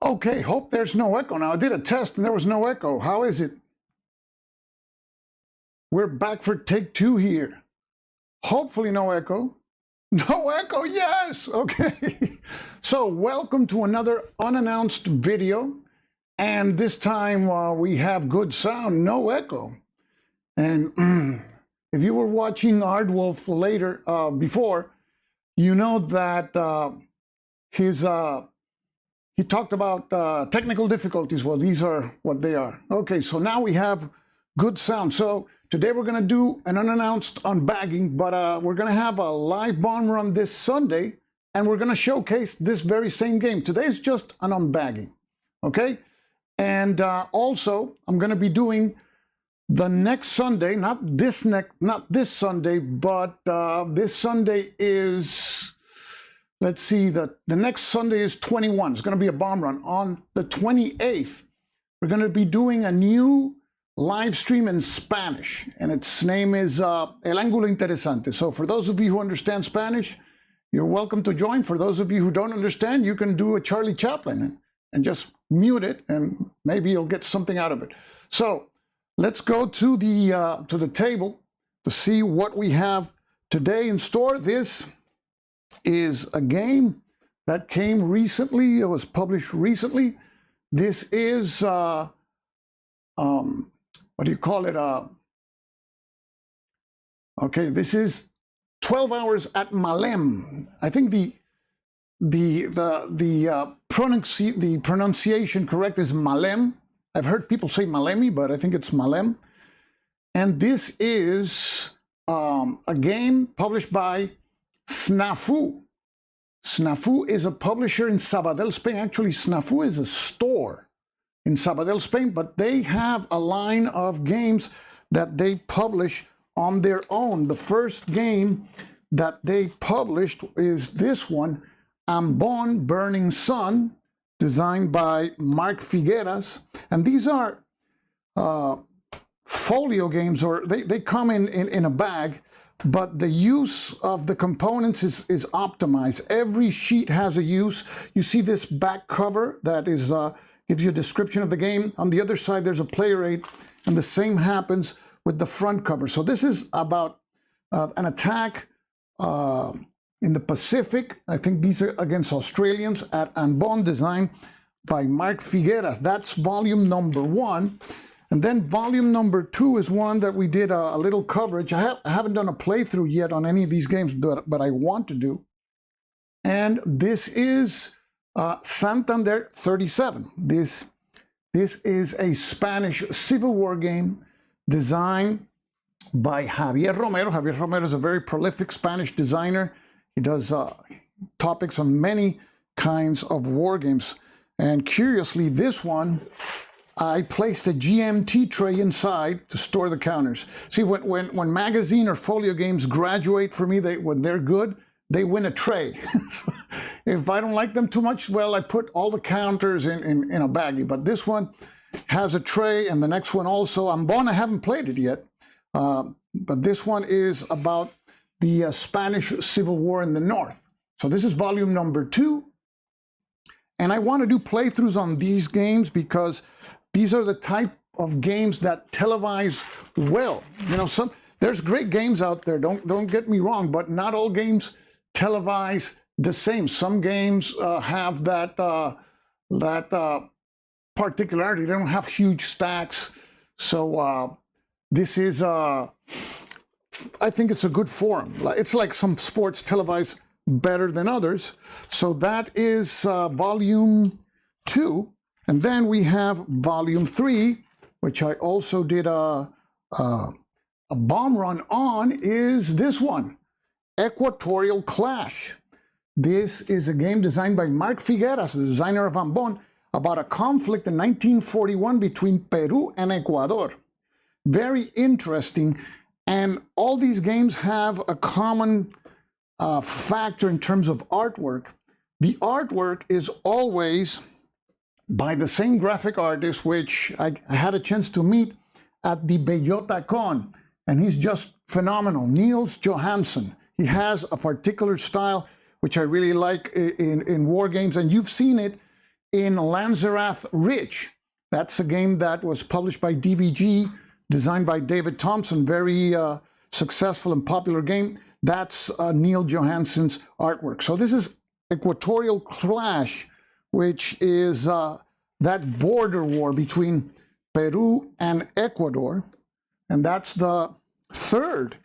Okay, hope there's no echo now. I did a test and there was no echo. How is it? We're back for take 2 here. Hopefully no echo. No echo, yes! Okay. So welcome to another unannounced video. And this time we have good sound, no echo. And if you were watching Aardwolf later, before, you know that he talked about technical difficulties. Well, these are what they are. Okay, so now we have good sound. So today we're going to do an unannounced unbagging, but we're going to have a live bomb run this Sunday, and we're going to showcase this very same game. Today's just an unbagging, okay? And also, I'm going to be doing the next Sunday, not this Sunday, but this Sunday is... Let's see, the next Sunday is 21. It's going to be a bomb run. On the 28th, we're going to be doing a new live stream in Spanish, and its name is El Ángulo Interesante. So for those of you who understand Spanish, you're welcome to join. For those of you who don't understand, you can do a Charlie Chaplin and just mute it, and maybe you'll get something out of it. So let's go to the table to see what we have today in store. This is a game that came recently. It was published recently. This is what do you call it? Okay, this is 12 Hours at Malem. I think the pronunciation correct is Malem. I've heard people say Maleme, but I think it's Malem. And this is a game published by SNAFU. SNAFU is a publisher in Sabadell, Spain. Actually, SNAFU is a store in Sabadell, Spain, but they have a line of games that they publish on their own. The first game that they published is this one, Ambon Burning Sun, designed by Mark Figueras. And these are folio games, or they come in a bag, but the use of the components is optimized. Every sheet has a use. You see this back cover that is gives you a description of the game. On the other side, there's a player aid, and the same happens with the front cover. So this is about an attack in the Pacific. I think these are against Australians at Ambon, designed by Mark Figueras. That's volume number 1. And then volume number 2 is one that we did a little coverage. I haven't done a playthrough yet on any of these games, but I want to do. And this is Santander 37. This is a Spanish Civil War game designed by Javier Romero. Javier Romero is a very prolific Spanish designer. He does topics on many kinds of war games. And curiously, this one, I placed a GMT tray inside to store the counters. See, when magazine or folio games graduate for me, when they're good, they win a tray. If I don't like them too much, well, I put all the counters in a baggie. But this one has a tray, and the next one also. Ambon, I haven't played it yet, but this one is about the Spanish Civil War in the North. So this is volume number 2. And I want to do playthroughs on these games because these are the type of games that televise well. You know, there's great games out there, don't get me wrong, but not all games televise the same. Some games have that particularity. They don't have huge stacks. So this is, I think it's a good forum. It's like some sports televised better than others. So that is volume 2. And then we have volume 3, which I also did a bomb run on, is this one, Equatorial Clash. This is a game designed by Mark Figueras, the designer of Ambon, about a conflict in 1941 between Peru and Ecuador. Very interesting. And all these games have a common factor in terms of artwork. The artwork is always by the same graphic artist, which I had a chance to meet at the Bellota Con, and he's just phenomenal, Niels Johansson. He has a particular style which I really like in war games, and you've seen it in Lanzerath Ridge. That's a game that was published by DVG, designed by David Thompson, very successful and popular game. That's Neil Johansson's artwork. So this is Equatorial Clash, which is that border war between Peru and Ecuador. And that's the third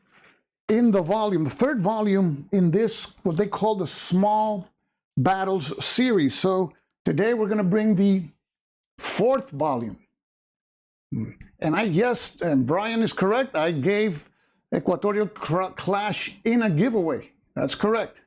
in the volume, the third volume in this, what they call the Small Battles series. So today we're going to bring the 4th volume. And yes, and Brian is correct, I gave Equatorial Clash in a giveaway. That's correct.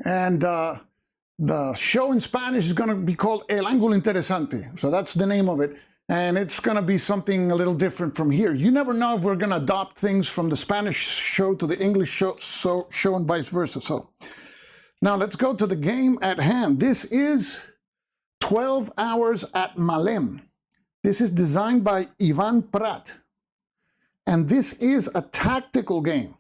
And the show in Spanish is going to be called El Ángulo Interesante. So that's the name of it. And it's going to be something a little different from here. You never know if we're going to adopt things from the Spanish show to the English show and vice versa. So now let's go to the game at hand. This is 12 Hours at Malem. This is designed by Ivan Prat. And this is a tactical game.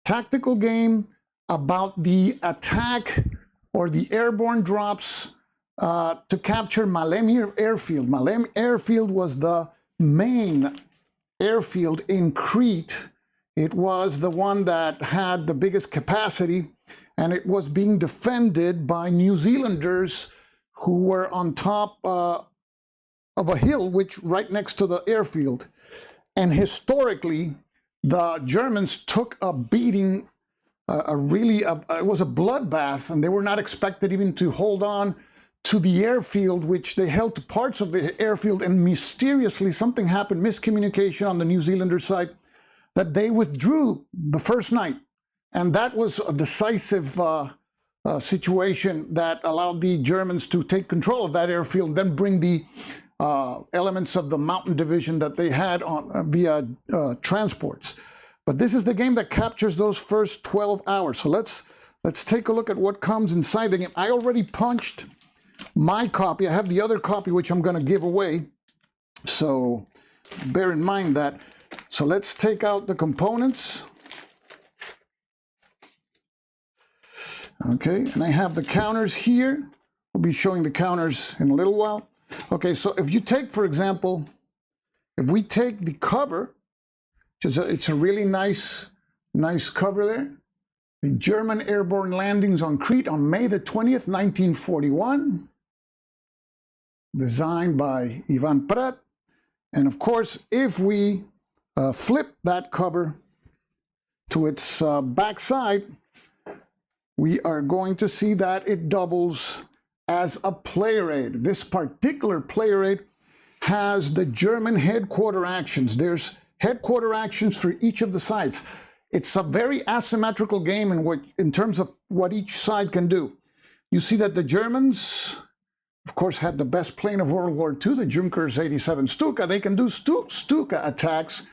Tactical game about the attack or the airborne drops to capture Malem Airfield. Malem Airfield was the main airfield in Crete. It was the one that had the biggest capacity, and it was being defended by New Zealanders who were on top of a hill, which right next to the airfield. And historically, the Germans took a beating, it was a bloodbath, and they were not expected even to hold on to the airfield, which they held to parts of the airfield, and mysteriously something happened, miscommunication on the New Zealander side, that they withdrew the first night. And that was a decisive situation that allowed the Germans to take control of that airfield, then bring the elements of the mountain division that they had on via transports. But this is the game that captures those first 12 hours. So let's take a look at what comes inside the game. I already punched my copy. I have the other copy, which I'm going to give away. So bear in mind that. So let's take out the components. Okay, and I have the counters here. We'll be showing the counters in a little while. Okay, so if you take, for example, if we take the cover, it's a really nice cover there. The German airborne landings on Crete on May the 20th, 1941. Designed by Ivan Prat. And of course, if we flip that cover to its back side, we are going to see that it doubles as a player aid. This particular player aid has the German headquarter actions. There's headquarter actions for each of the sides. It's a very asymmetrical game in terms of what each side can do. You see that the Germans, of course, had the best plane of World War II, the Junkers 87 Stuka. They can do Stuka attacks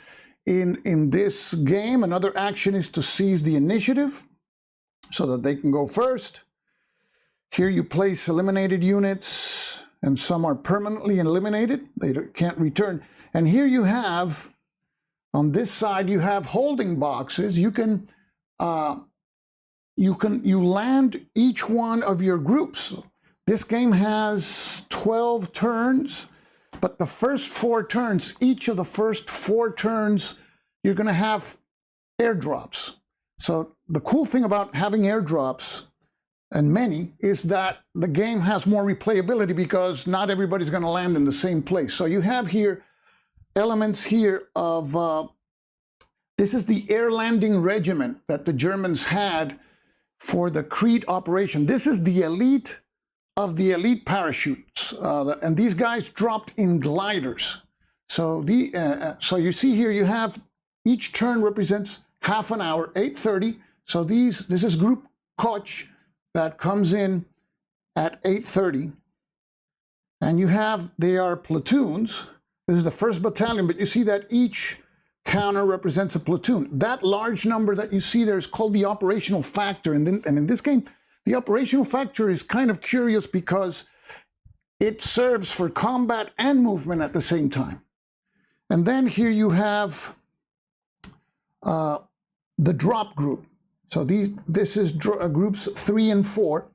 in this game. Another action is to seize the initiative so that they can go first. Here you place eliminated units, and some are permanently eliminated. They can't return. And here you have, on this side, you have holding boxes. You land each one of your groups. This game has 12 turns, but the first 4 turns, each of the first 4 turns, you're going to have airdrops. So the cool thing about having airdrops and many, is that the game has more replayability because not everybody's going to land in the same place. So you have here elements here of, this is the air landing regiment that the Germans had for the Crete operation. This is the elite of the elite parachutes, and these guys dropped in gliders. So so you see here, you have each turn represents half an hour, 8:30. So this is Group Koch that comes in at 8:30, and they are platoons. This is the 1st Battalion, but you see that each counter represents a platoon. That large number that you see there is called the operational factor, and in this game, the operational factor is kind of curious because it serves for combat and movement at the same time. And then here you have the drop group. So this is groups 3 and 4.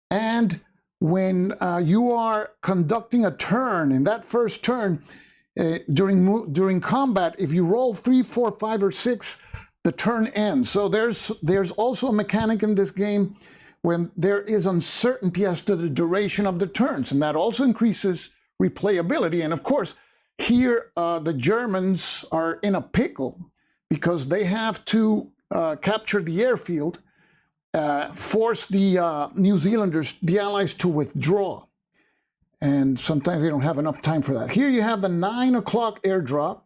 And when you are conducting a turn, in that first turn, during combat, if you roll 3, 4, 5, or 6, the turn ends. So there's also a mechanic in this game when there is uncertainty as to the duration of the turns, and that also increases replayability. And of course, here the Germans are in a pickle because they have to capture the airfield, force the New Zealanders, the Allies, to withdraw. And sometimes they don't have enough time for that. Here you have the 9 o'clock airdrop.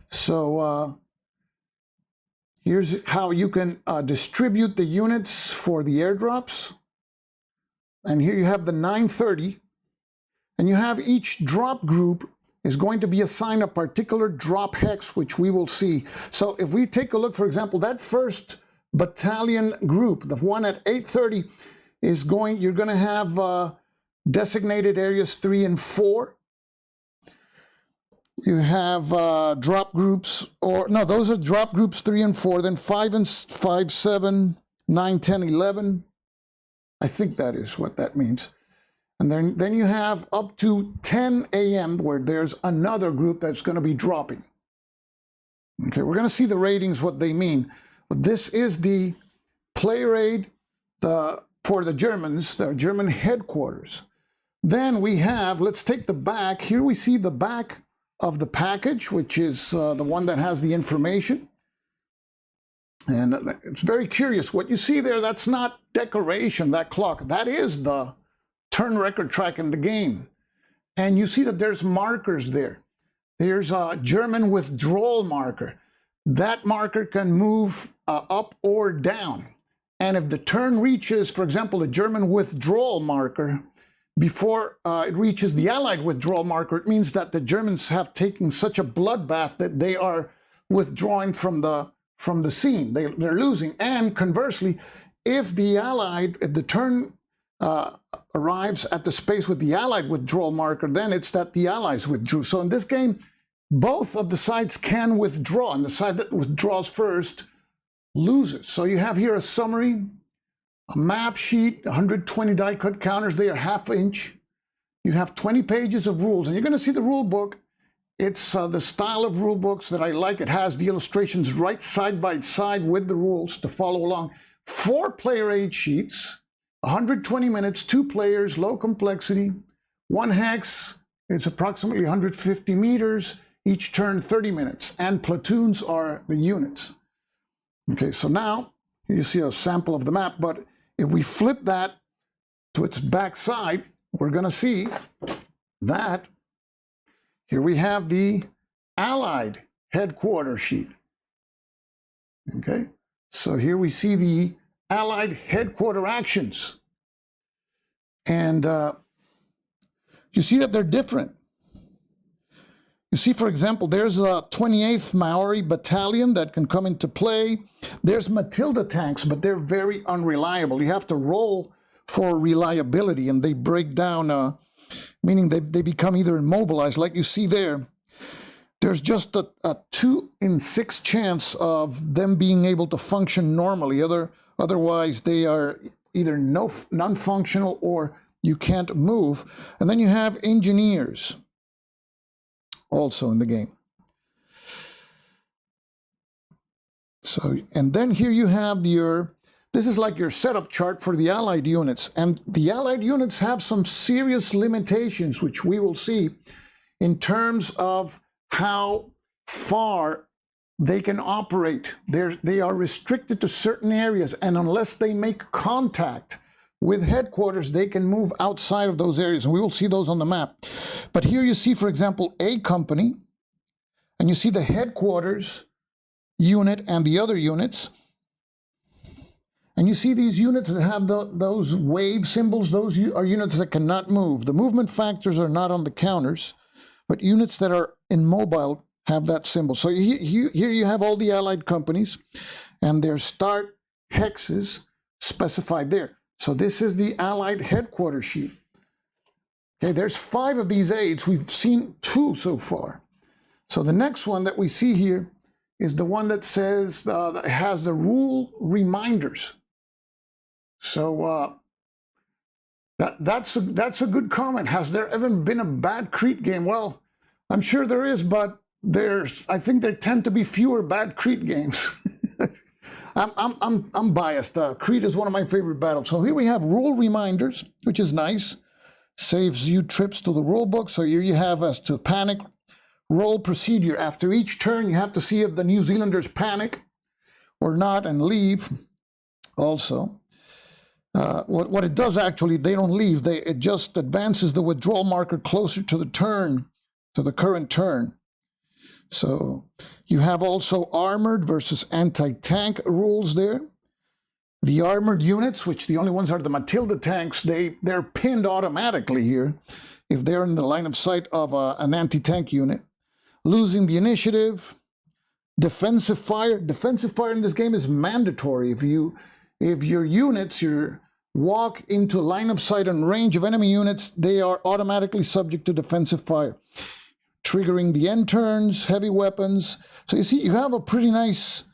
So here's how you can distribute the units for the airdrops. And here you have the 9:30. And you have each drop group is going to be assigned a particular drop hex, which we will see. So if we take a look, for example, that 1st Battalion group, the one at 8:30, you're going to have designated areas 3 and 4. You have drop groups, those are drop groups 3 and 4, then 5, 7, 9, 10, 11. I think that is what that means. And then you have up to 10 a.m. where there's another group that's going to be dropping. Okay, we're going to see the ratings, what they mean. But this is the play rate for the Germans, their German headquarters. Then we have, let's take the back. Here we see the back of the package, which is the one that has the information. And it's very curious. What you see there, that's not decoration, that clock. That is the turn record track in the game. And you see that there's markers there. There's a German withdrawal marker. That marker can move up or down. And if the turn reaches, for example, the German withdrawal marker, before it reaches the Allied withdrawal marker, it means that the Germans have taken such a bloodbath that they are withdrawing from the scene. They're losing. And conversely, if the turn arrives at the space with the Allied withdrawal marker, then it's that the Allies withdrew. So in this game, both of the sides can withdraw, and the side that withdraws first loses. So you have here a summary, a map sheet, 120 die cut counters. They are ½ inch. You have 20 pages of rules, and you're going to see the rule book. It's the style of rule books that I like. It has the illustrations right side by side with the rules to follow along. 4 player aid sheets, 120 minutes, 2 players, low complexity, 1 hex. It's approximately 150 meters. Each turn 30 minutes, and platoons are the units. Okay, so now you see a sample of the map, but if we flip that to its back side, we're going to see that here we have the Allied headquarter sheet. Okay, so here we see the Allied headquarter actions. And you see that they're different. You see, for example, there's a 28th Maori Battalion that can come into play. There's Matilda tanks, but they're very unreliable. You have to roll for reliability, and they break down, meaning they become either immobilized, like you see there. There's just a 2 in 6 chance of them being able to function normally. Otherwise, they are either non-functional or you can't move. And then you have engineers also in the game. So, and then here you have This is like your setup chart for the Allied units. And the Allied units have some serious limitations, which we will see in terms of how far they can operate. They are restricted to certain areas, and unless they make contact with headquarters, they can move outside of those areas, and we will see those on the map. But here you see, for example, A company, and you see the headquarters unit and the other units. And you see these units that have those wave symbols. Those are units that cannot move. The movement factors are not on the counters, but units that are immobile have that symbol. So here you have all the Allied companies, and their start hexes specified there. So this is the Allied headquarters sheet. Okay, there's 5 of these aids. We've seen 2 so far. So the next one that we see here is the one that says, that has the rule reminders. So that's a good comment. Has there ever been a bad Crete game? Well, I'm sure there is, but I think there tend to be fewer bad Crete games. I'm biased. Crete is one of my favorite battles. So here we have rule reminders, which is nice. Saves you trips to the rule book. So here you have as to panic roll procedure. After each turn, you have to see if the New Zealanders panic or not and leave. Also, what it does actually, they don't leave. It just advances the withdrawal marker closer to the turn, to the current turn. So you have also armored versus anti-tank rules there. The armored units, which the only ones are the Matilda tanks, they're pinned automatically here if they're in the line of sight of an anti-tank unit. Losing the initiative. Defensive fire. Defensive fire in this game is mandatory. If your units, walk into line of sight and range of enemy units, they are automatically subject to defensive fire. Triggering the end turns, heavy weapons. So you see, you have a pretty nice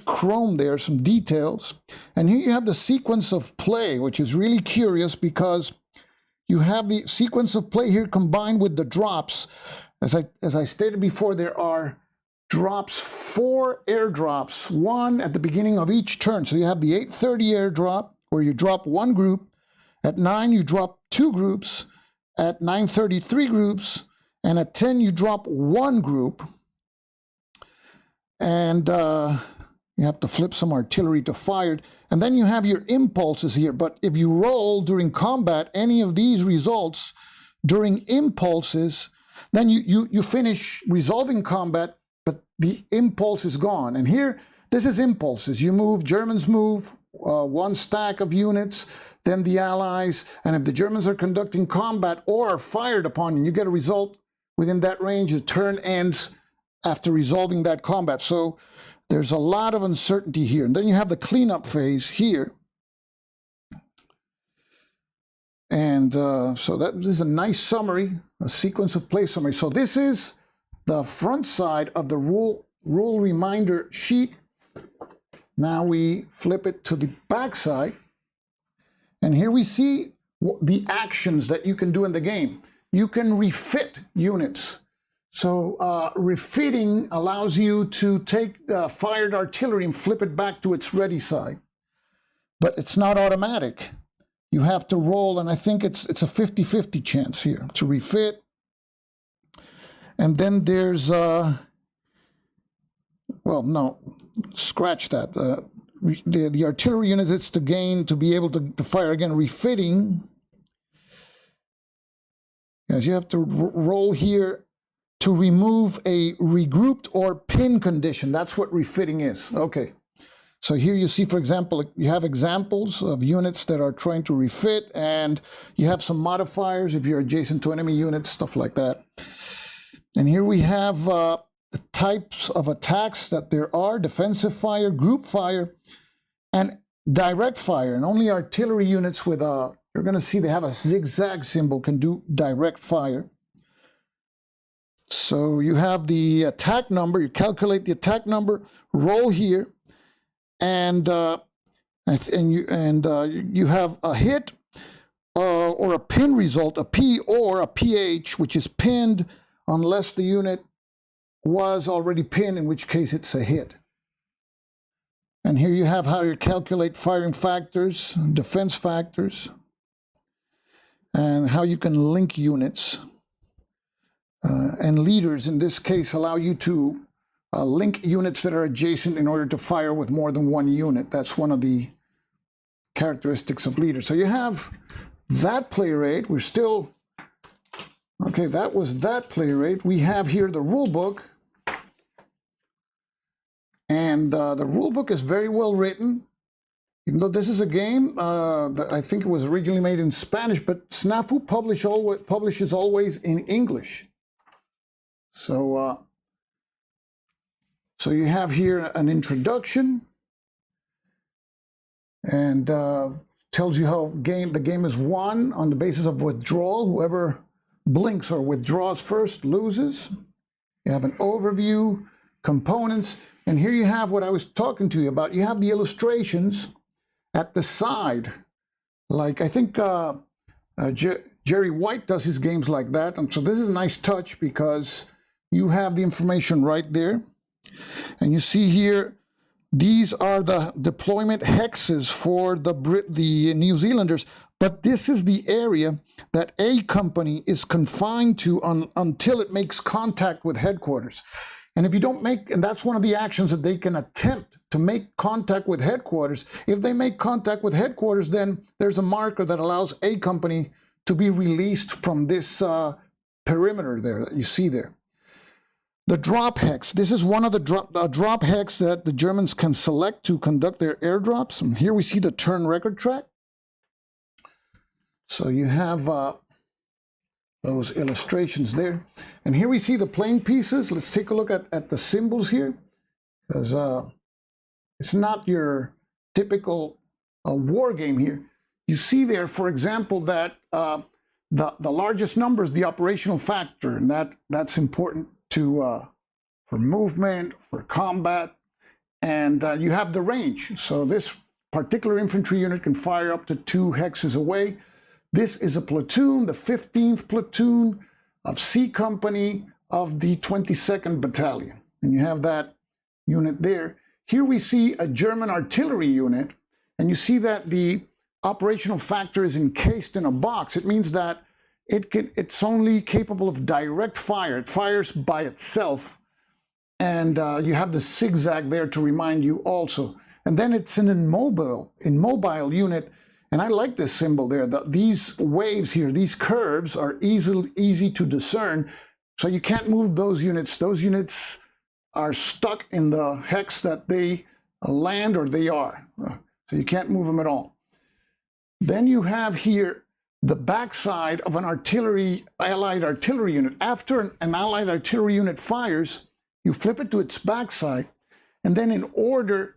chrome there, some details. And here you have the sequence of play, which is really curious because you have the sequence of play here combined with the drops. As I stated before, there are drops, 4 airdrops, 1 at the beginning of each turn. So you have the 8:30 airdrop, where you drop 1 group. At 9, you drop 2 groups. At 9:30, 3 groups. And at 10, you drop 1 group. And you have to flip some artillery to fired. And then you have your impulses here. But if you roll during combat any of these results during impulses, then you finish resolving combat, but the impulse is gone. And here, this is impulses. You move, Germans move 1 stack of units, then the Allies, and if the Germans are conducting combat or are fired upon and you get a result within that range, the turn ends after resolving that combat. So there's a lot of uncertainty here. And then you have the cleanup phase here. And so that is a nice summary, a sequence of play summary. So this is the front side of the rule reminder sheet. Now we flip it to the back side. And here we see the actions that you can do in the game. You can refit units. So refitting allows you to take fired artillery and flip it back to its ready side. But it's not automatic. You have to roll, and I think it's a 50-50 chance here to refit. And then there's, well, no, scratch that. The artillery unit, it's to gain, to be able to fire again. Refitting, as you have to roll here to remove a regrouped or pin condition. That's what refitting is. Okay. So here you see, for example, you have examples of units that are trying to refit, and you have some modifiers if you're adjacent to enemy units, stuff like that. And here we have the types of attacks that there are: defensive fire, group fire, and direct fire. And only artillery units with you're going to see they have a zigzag symbol can do direct fire. So you have the attack number, you calculate the attack number, roll here, and you have a hit or a pin result, a P or a PH, which is pinned unless the unit was already pinned, in which case it's a hit. And here you have how you calculate firing factors, defense factors, and how you can link units. And leaders, in this case, allow you to link units that are adjacent in order to fire with more than one unit. That's one of the characteristics of leaders. So you have that play rate. We're still, okay, that was that play rate. We have here the rule book. And the rule book is very well written. Even though this is a game, I think it was originally made in Spanish, but SNAFU publishes always in English. So, so you have here an introduction, and tells you how the game is won on the basis of withdrawal. Whoever blinks or withdraws first loses. You have an overview, components, and here you have what I was talking to you about. You have the illustrations at the side. Like I think Jerry White does his games like that. And so this is a nice touch because you have the information right there. And you see here, these are the deployment hexes for the New Zealanders. But this is the area that A company is confined to until it makes contact with headquarters. And if you don't make, and that's one of the actions that they can attempt to make contact with headquarters. If they make contact with headquarters, then there's a marker that allows A company to be released from this perimeter there that you see there. The drop hex. This is one of the drop hex that the Germans can select to conduct their airdrops. And here we see the turn record track. So you have those illustrations there. And here we see the playing pieces. Let's take a look at the symbols here, because it's not your typical war game here. You see there, for example, that the largest number is the operational factor, and that's important to for movement, for combat, and you have the range. So this particular infantry unit can fire up to 2 hexes away. This is a platoon, the 15th platoon of C Company of the 22nd Battalion. And you have that unit there. Here we see a German artillery unit, and you see that the operational factor is encased in a box. It means that it's only capable of direct fire. It fires by itself. And you have the zigzag there to remind you also. And then it's an immobile unit. And I like this symbol there. These waves here, these curves are easy to discern. So you can't move those units. Those units are stuck in the hex that they land or they are. So you can't move them at all. Then you have here the backside of an Allied artillery unit. After an Allied artillery unit fires, you flip it to its backside. And then in order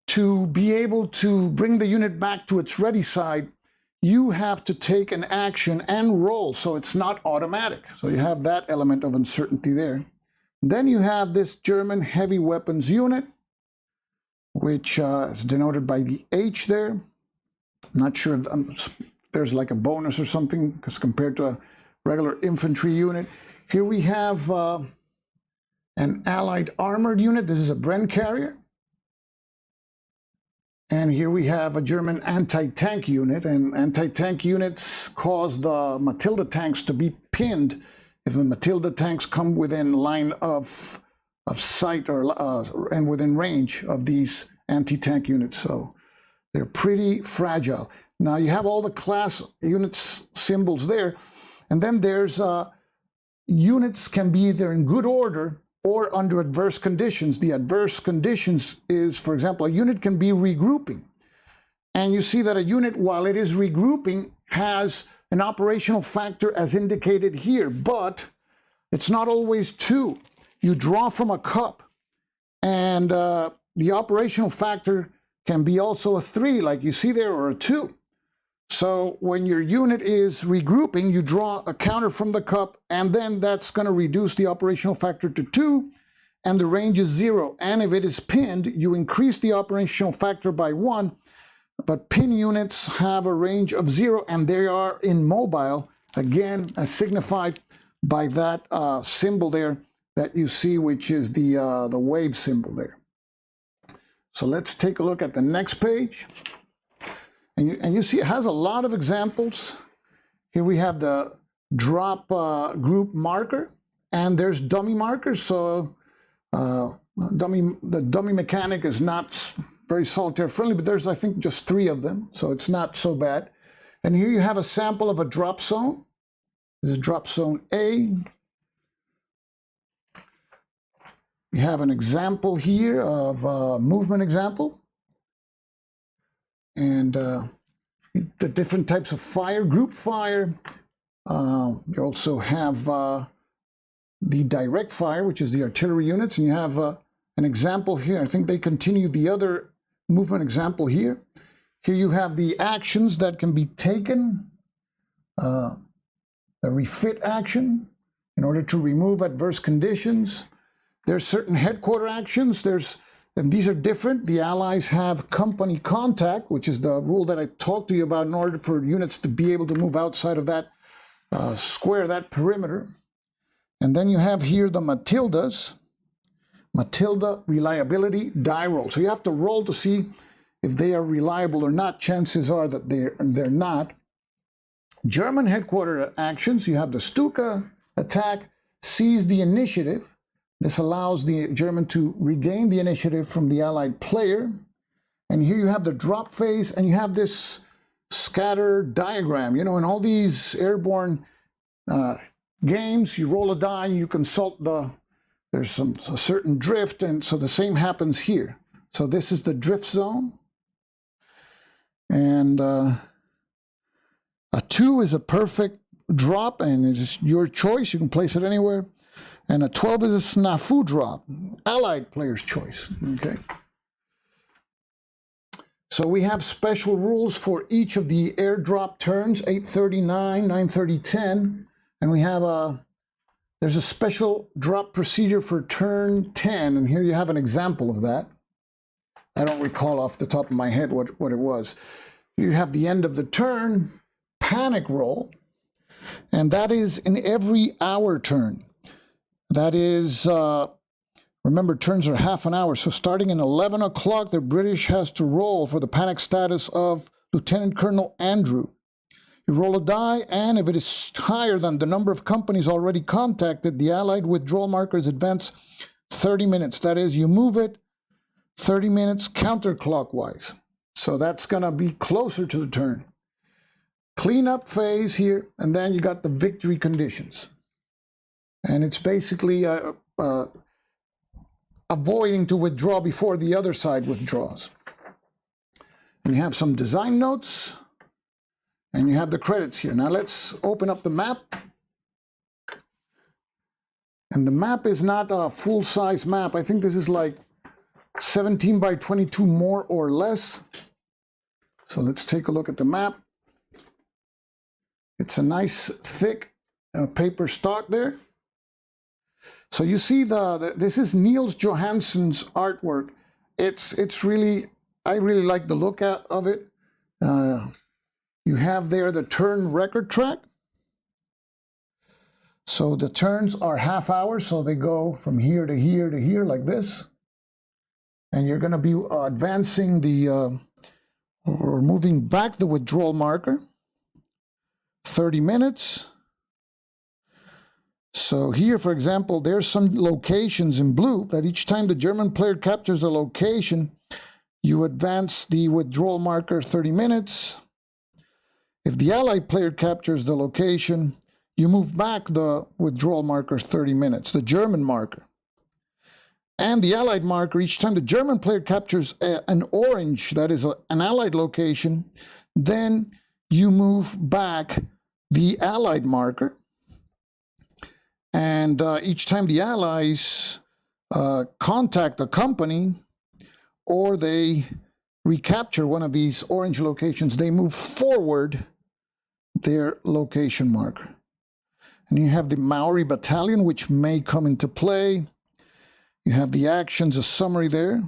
to be able to bring the unit back to its ready side, you have to take an action and roll, so it's not automatic. So you have that element of uncertainty there. Then you have this German heavy weapons unit, which is denoted by the H there. I'm not sure if there's like a bonus or something, because compared to a regular infantry unit. Here we have an Allied armored unit. This is a Bren carrier. And here we have a German anti-tank unit, and anti-tank units cause the Matilda tanks to be pinned if the Matilda tanks come within line of sight or and within range of these anti-tank units. So they're pretty fragile. Now you have all the class units symbols there, and then there's units can be either in good order or under adverse conditions. The adverse conditions is, for example, a unit can be regrouping. And you see that a unit, while it is regrouping, has an operational factor as indicated here, but it's not always 2. You draw from a cup, and the operational factor can be also a 3, like you see there, or a 2. So when your unit is regrouping, you draw a counter from the cup, and then that's going to reduce the operational factor to 2, and the range is 0. And if it is pinned, you increase the operational factor by 1, but pin units have a range of 0, and they are immobile, again, as signified by that symbol there that you see, which is the wave symbol there. So let's take a look at the next page. And you see it has a lot of examples. Here we have the drop group marker, and there's dummy markers. So the dummy mechanic is not very solitaire friendly, but there's, I think, just 3 of them. So it's not so bad. And here you have a sample of a drop zone. This is drop zone A. We have an example here of a movement example. And the different types of fire, group fire. You also have the direct fire, which is the artillery units. And you have an example here. I think they continue the other movement example here. Here you have the actions that can be taken. The refit action in order to remove adverse conditions. There's certain headquarter actions. And these are different. The Allies have company contact, which is the rule that I talked to you about in order for units to be able to move outside of that square, that perimeter. And then you have here the Matildas. Matilda reliability die roll. So you have to roll to see if they are reliable or not. Chances are that they're not. German headquarter actions, you have the Stuka attack, seize the initiative. This allows the German to regain the initiative from the Allied player. And here you have the drop phase, and you have this scatter diagram. You know, in all these airborne games, you roll a die, and you consult there's a certain drift, and so the same happens here. So this is the drift zone. And a 2 is a perfect drop, and it's your choice. You can place it anywhere. And a 12 is a SNAFU drop, Allied player's choice. Okay. So we have special rules for each of the airdrop turns, 8:39, 9:30, 10. And we have there's a special drop procedure for turn 10. And here you have an example of that. I don't recall off the top of my head what it was. You have the end of the turn, panic roll. And that is in every hour turn. That is, remember, turns are half an hour. So starting in 11 o'clock, the British has to roll for the panic status of Lieutenant Colonel Andrew. You roll a die, and if it is higher than the number of companies already contacted, the Allied withdrawal markers advance 30 minutes. That is, you move it 30 minutes counterclockwise. So that's going to be closer to the turn. Cleanup phase here, and then you got the victory conditions. And it's basically avoiding to withdraw before the other side withdraws. And you have some design notes, and you have the credits here. Now let's open up the map. And the map is not a full-size map. I think this is like 17 by 22 more or less. So let's take a look at the map. It's a nice, thick paper stock there. So you see this is Niels Johansson's artwork. It's really, I really like the look of it. You have there the turn record track. So the turns are half hours, so they go from here to here to here like this. And you're going to be advancing or moving back the withdrawal marker. 30 minutes. So here, for example, there's some locations in blue that each time the German player captures a location, you advance the withdrawal marker 30 minutes. If the Allied player captures the location, you move back the withdrawal marker 30 minutes, the German marker. And the Allied marker, each time the German player captures an orange, that is an Allied location, then you move back the Allied marker. And each time the Allies contact a company or they recapture one of these orange locations, they move forward their location marker. And you have the Maori battalion, which may come into play. You have the actions, a summary there.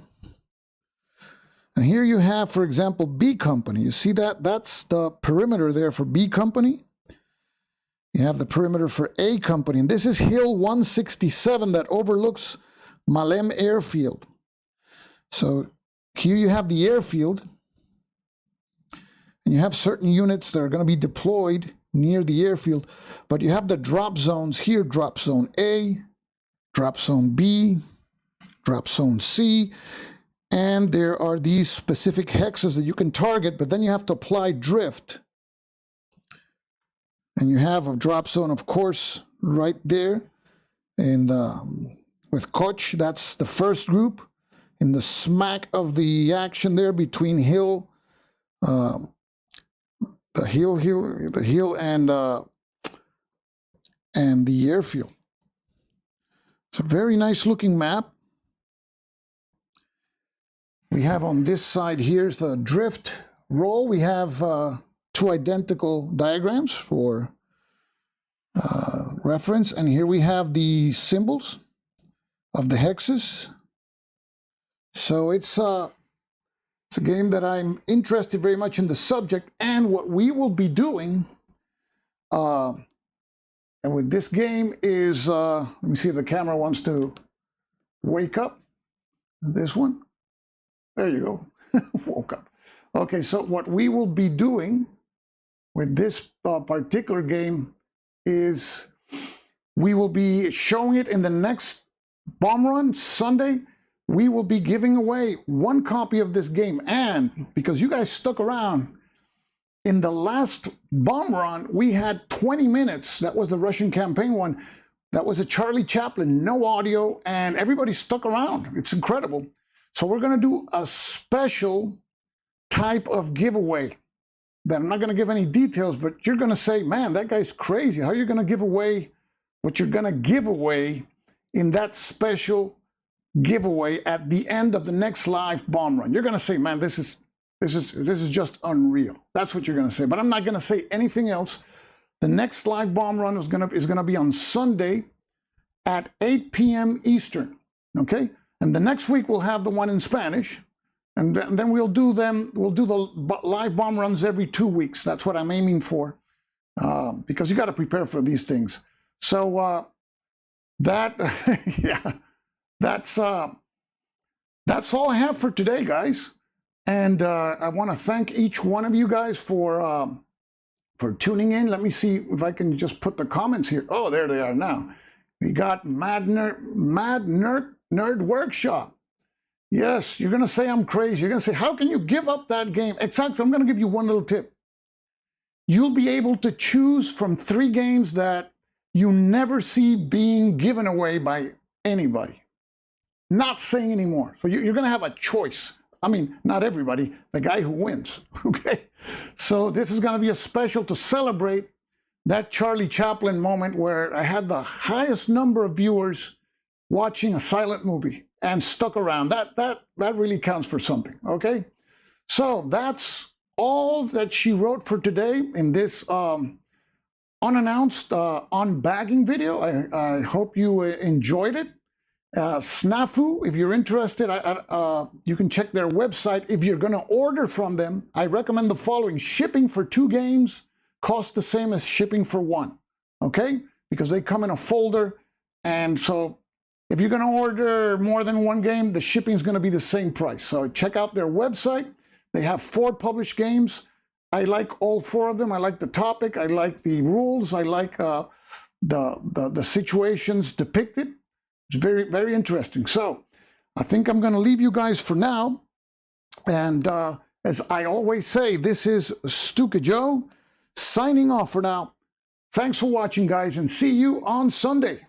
And here you have, for example, B Company. You see that? That's the perimeter there for B Company. You have the perimeter for A Company. And this is Hill 167 that overlooks Malem Airfield. So Here you have the airfield, and you have certain units that are going to be deployed near the airfield, but you have the drop zones here: drop zone A, drop zone B, drop zone C, and there are these specific hexes that you can target, but then you have to apply drift. And you have a drop zone, of course, right there. And with Koch, that's the first group. In the smack of the action there between the hill and the airfield. It's a very nice looking map. We have on this side here's the drift roll. We have two identical diagrams for reference, and here we have the symbols of the hexes. So it's a game that I'm interested very much in the subject, and what we will be doing and with this game is, let me see if the camera wants to wake up. This one. There you go. Woke up. Okay, so what we will be doing with this particular game is we will be showing it in the next bomb run Sunday. We will be giving away one copy of this game, and because you guys stuck around, in the last bomb run we had 20 minutes. That was the Russian campaign one. That was a Charlie Chaplin, no audio, and everybody stuck around. It's incredible. So we're going to do a special type of giveaway that I'm not going to give any details, but you're going to say, man, that guy's crazy. How are you going to give away what you're going to give away in that special giveaway at the end of the next live bomb run? You're going to say, man, this is just unreal. That's what you're going to say. But I'm not going to say anything else. The next live bomb run is going to be on Sunday at 8 p.m. Eastern. Okay? And the next week we'll have the one in Spanish, and then we'll do the live bomb runs every 2 weeks. That's what I'm aiming for, because you got to prepare for these things. So yeah, that's all I have for today, guys. And I want to thank each one of you guys for tuning in. Let me see if I can just put the comments here. Oh, there they are now. We got Mad Nerd Workshop. Yes, you're going to say I'm crazy. You're going to say, how can you give up that game? Exactly. I'm going to give you one little tip. You'll be able to choose from 3 games that you never see being given away by anybody. Not saying anymore. So you're going to have a choice. I mean, not everybody, the guy who wins. Okay? So this is going to be a special to celebrate that Charlie Chaplin moment where I had the highest number of viewers watching a silent movie and stuck around. That really counts for something, okay? So that's all that she wrote for today in this unannounced unbagging video. I hope you enjoyed it. SNAFU, if you're interested, you can check their website. If you're going to order from them, I recommend the following. Shipping for 2 games costs the same as shipping for 1, okay? Because they come in a folder, and so if you're going to order more than 1 game, the shipping is going to be the same price. So check out their website. They have 4 published games. I like all 4 of them. I like the topic. I like the rules. I like the situations depicted. It's very, very interesting. So I think I'm going to leave you guys for now. And as I always say, this is Stuka Joe signing off for now. Thanks for watching, guys, and see you on Sunday.